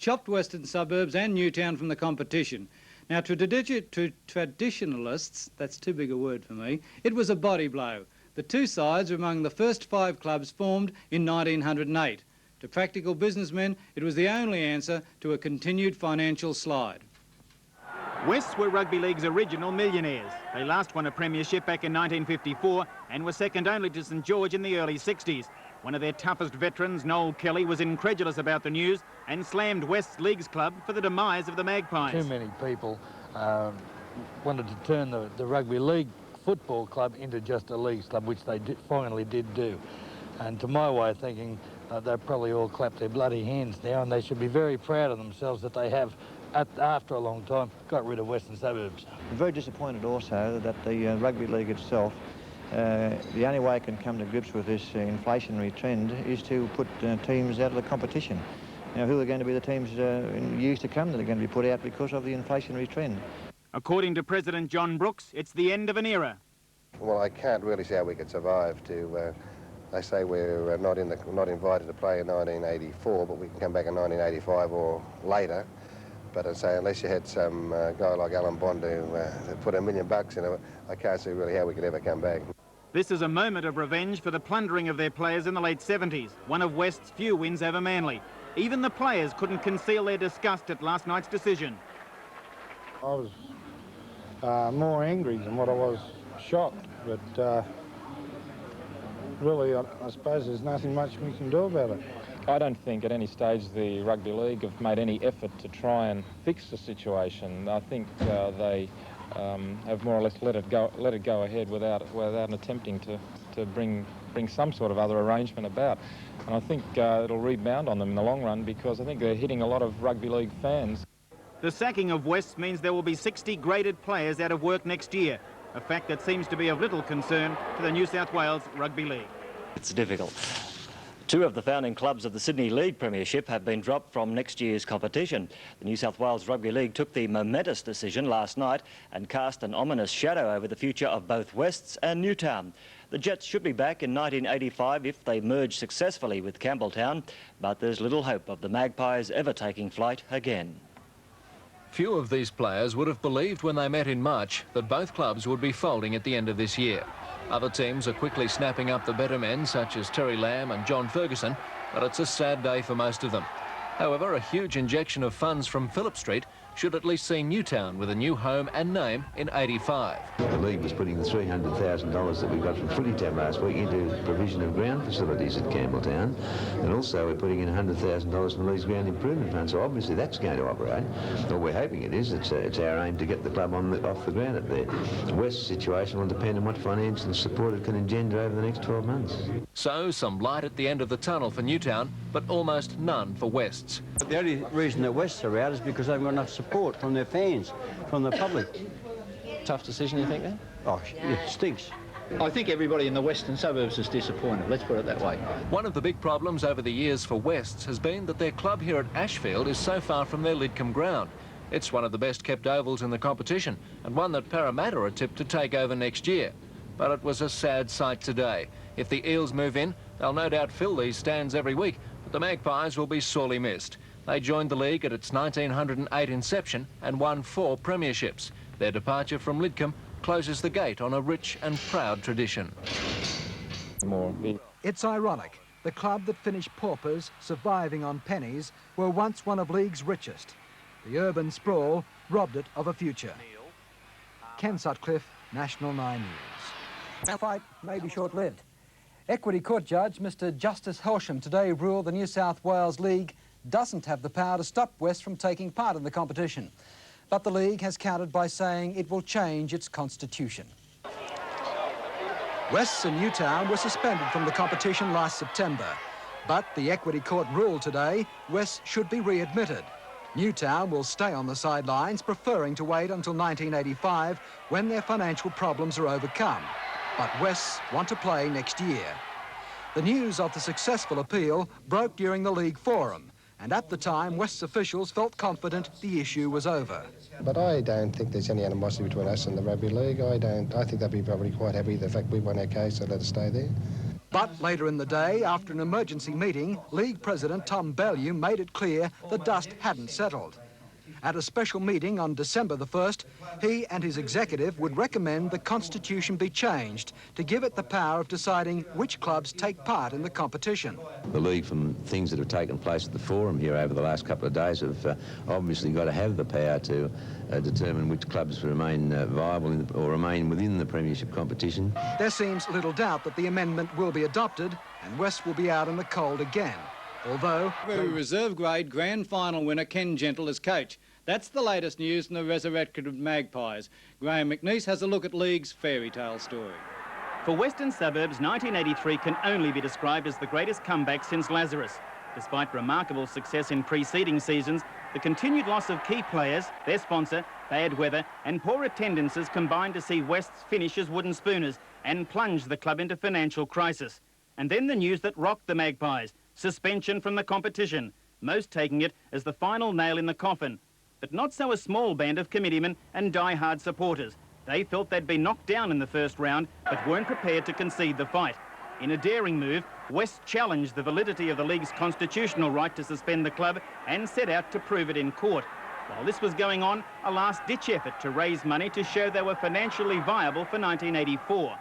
chopped Western Suburbs and Newtown from the competition. Now, to traditionalists, that's too big a word for me, it was a body blow. The two sides were among the first 5 clubs formed in 1908. To practical businessmen, it was the only answer to a continued financial slide. Wests were Rugby League's original millionaires. They last won a premiership back in 1954 and were second only to St George in the early 60s. One of their toughest veterans, Noel Kelly, was incredulous about the news and slammed West's Leagues Club for the demise of the Magpies. Too many people wanted to turn the Rugby League football club into just a Leagues Club, which they finally did do. And to my way of thinking, they probably all clapped their bloody hands now, and they should be very proud of themselves that they have, after a long time, got rid of Western Suburbs. I'm very disappointed also that the Rugby League itself, the only way it can come to grips with this inflationary trend is to put teams out of the competition. Now, who are going to be the teams in years to come that are going to be put out because of the inflationary trend? According to President John Brooks, it's the end of an era. Well, I can't really see how we could survive to... They say we're not invited to play in 1984, but we can come back in 1985 or later. But I say, unless you had some guy like Alan Bond who put $1 million in it, I can't see really how we could ever come back. This is a moment of revenge for the plundering of their players in the late 70s, one of West's few wins over Manly. Even the players couldn't conceal their disgust at last night's decision. I was more angry than what I was shocked, but really, I suppose there's nothing much we can do about it. I don't think at any stage the Rugby League have made any effort to try and fix the situation. I think they have more or less let it go ahead without attempting to bring some sort of other arrangement about. And I think it'll rebound on them in the long run, because I think they're hitting a lot of Rugby League fans. The sacking of West means there will be 60 graded players out of work next year, a fact that seems to be of little concern to the New South Wales Rugby League. It's difficult. 2 of the founding clubs of the Sydney League Premiership have been dropped from next year's competition. The New South Wales Rugby League took the momentous decision last night and cast an ominous shadow over the future of both Wests and Newtown. The Jets should be back in 1985 if they merge successfully with Campbelltown, but there's little hope of the Magpies ever taking flight again. Few of these players would have believed when they met in March that both clubs would be folding at the end of this year. Other teams are quickly snapping up the better men, such as Terry Lamb and John Ferguson, but it's a sad day for most of them. However, a huge injection of funds from Phillip Street should at least see Newtown with a new home and name in '85. The league was putting the $300,000 that we got from Footy Town last week into provision of ground facilities at Campbelltown, and also we're putting in $100,000 from the league's ground improvement fund, so obviously that's going to operate. Well, we're hoping it is. It's our aim to get the club off the ground up there. The West situation will depend on what financial support it can engender over the next 12 months. So, some light at the end of the tunnel for Newtown, but almost none for Wests. The only reason that Wests are out is because they've got enough support from their fans, from the public. Tough decision, you think, then? Oh, it stinks. I think everybody in the Western Suburbs is disappointed, let's put it that way. One of the big problems over the years for Wests has been that their club here at Ashfield is so far from their Lidcombe ground. It's one of the best kept ovals in the competition, and one that Parramatta are tipped to take over next year. But it was a sad sight today. If the Eels move in, they'll no doubt fill these stands every week, but the Magpies will be sorely missed. They joined the league at its 1908 inception and won 4 premierships. Their departure from Lidcombe closes the gate on a rich and proud tradition. It's ironic. The club that finished paupers, surviving on pennies, were once one of League's richest. The urban sprawl robbed it of a future. Ken Sutcliffe, National 9 News. The fight may be short-lived. Equity Court Judge Mr Justice Helsham today ruled the New South Wales League doesn't have the power to stop West from taking part in the competition. But the league has countered by saying it will change its constitution. Wests and Newtown were suspended from the competition last September. But the Equity Court ruled today Wests should be readmitted. Newtown will stay on the sidelines, preferring to wait until 1985 when their financial problems are overcome. But Wests want to play next year. The news of the successful appeal broke during the league forum. And at the time, West's officials felt confident the issue was over. But I don't think there's any animosity between us and the Rugby League. I think they'd be probably quite happy the fact we won our case, so let us stay there. But later in the day, after an emergency meeting, League President Tom Bellew made it clear the dust hadn't settled. At a special meeting on December the 1st, he and his executive would recommend the Constitution be changed to give it the power of deciding which clubs take part in the competition. The League, from things that have taken place at the forum here over the last couple of days, have obviously got to have the power to determine which clubs remain viable or remain within the premiership competition. There seems little doubt that the amendment will be adopted and West will be out in the cold again. Although... Reserve grade grand final winner Ken Gentle as coach. That's the latest news from the resurrected Magpies. Graham McNeice has a look at League's fairy tale story. For Western Suburbs, 1983 can only be described as the greatest comeback since Lazarus. Despite remarkable success in preceding seasons, the continued loss of key players, their sponsor, bad weather and poor attendances combined to see West's finish as wooden spooners and plunge the club into financial crisis. And then the news that rocked the Magpies, suspension from the competition, most taking it as the final nail in the coffin. But not so a small band of committeemen and die-hard supporters. They felt they'd been knocked down in the first round, but weren't prepared to concede the fight. In a daring move, West challenged the validity of the League's constitutional right to suspend the club and set out to prove it in court. While this was going on, a last-ditch effort to raise money to show they were financially viable for 1984.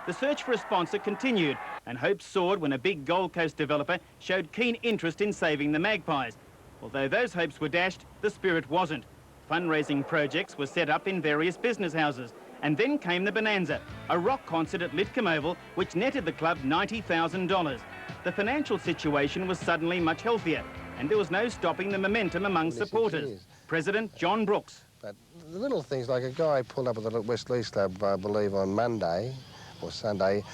The search for a sponsor continued, and hopes soared when a big Gold Coast developer showed keen interest in saving the Magpies. Although those hopes were dashed, the spirit wasn't. Fundraising projects were set up in various business houses. And then came the bonanza, a rock concert at Lidcombe Oval, which netted the club $90,000. The financial situation was suddenly much healthier, and there was no stopping the momentum among supporters. President John Brooks. But the little things, like a guy pulled up at the West League Club, I believe, on Monday or Sunday,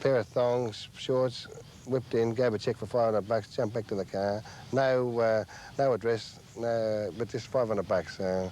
pair of thongs, shorts, whipped in, gave a cheque for $500, jumped back to the car. No address, but just $500.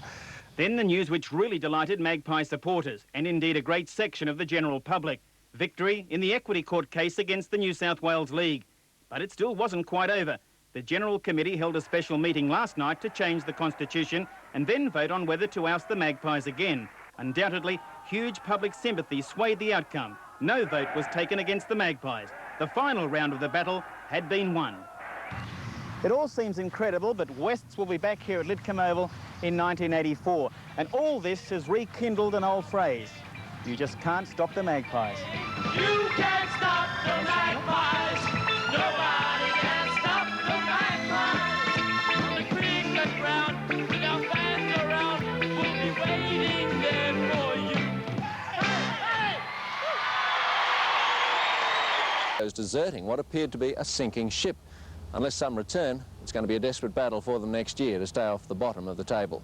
Then the news which really delighted Magpie supporters, and indeed a great section of the general public. Victory in the equity court case against the New South Wales League. But it still wasn't quite over. The General Committee held a special meeting last night to change the Constitution and then vote on whether to oust the Magpies again. Undoubtedly, huge public sympathy swayed the outcome. No vote was taken against the Magpies. The final round of the battle had been won. It all seems incredible, but Wests will be back here at Lidcombe Oval in 1984. And all this has rekindled an old phrase. You just can't stop the Magpies. You can't stop the Magpies. Nobody can stop the Magpies. On the cricket ground, with our fans around, we'll be waiting there for you. Hey, hey! Deserting what appeared to be a sinking ship. Unless some return, it's going to be a desperate battle for them next year to stay off the bottom of the table.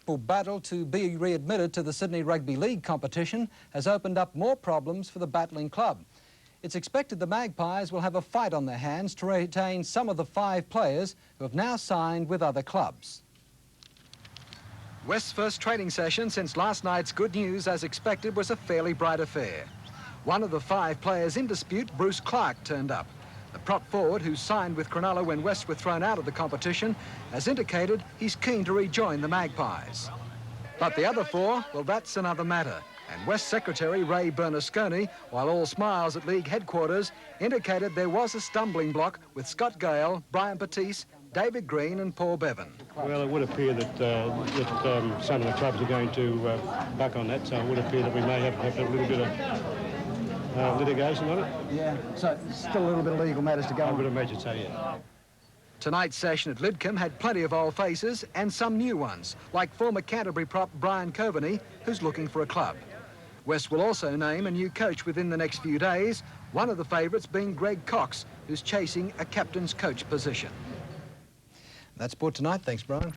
The battle to be readmitted to the Sydney Rugby League competition has opened up more problems for the battling club. It's expected the Magpies will have a fight on their hands to retain some of the 5 players who have now signed with other clubs. West's first training session since last night's good news, as expected, was a fairly bright affair. One of the 5 players in dispute, Bruce Clark, turned up. The prop forward, who signed with Cronulla when West were thrown out of the competition, has indicated he's keen to rejoin the Magpies. But the other 4, well, that's another matter. And West Secretary Ray Bernasconi, while all smiles at league headquarters, indicated there was a stumbling block with Scott Gale, Brian Batiste, David Green and Paul Bevan. Well, it would appear that, some of the clubs are going to back on that, so it would appear that we may have a little bit of litigation on it. Yeah, so still a little bit of legal matters to go on. I would imagine so, yeah. Tonight's session at Lidcombe had plenty of old faces and some new ones, like former Canterbury prop Brian Coveney, who's looking for a club. West will also name a new coach within the next few days, one of the favourites being Greg Cox, who's chasing a captain's coach position. That's sport tonight. Thanks, Brian.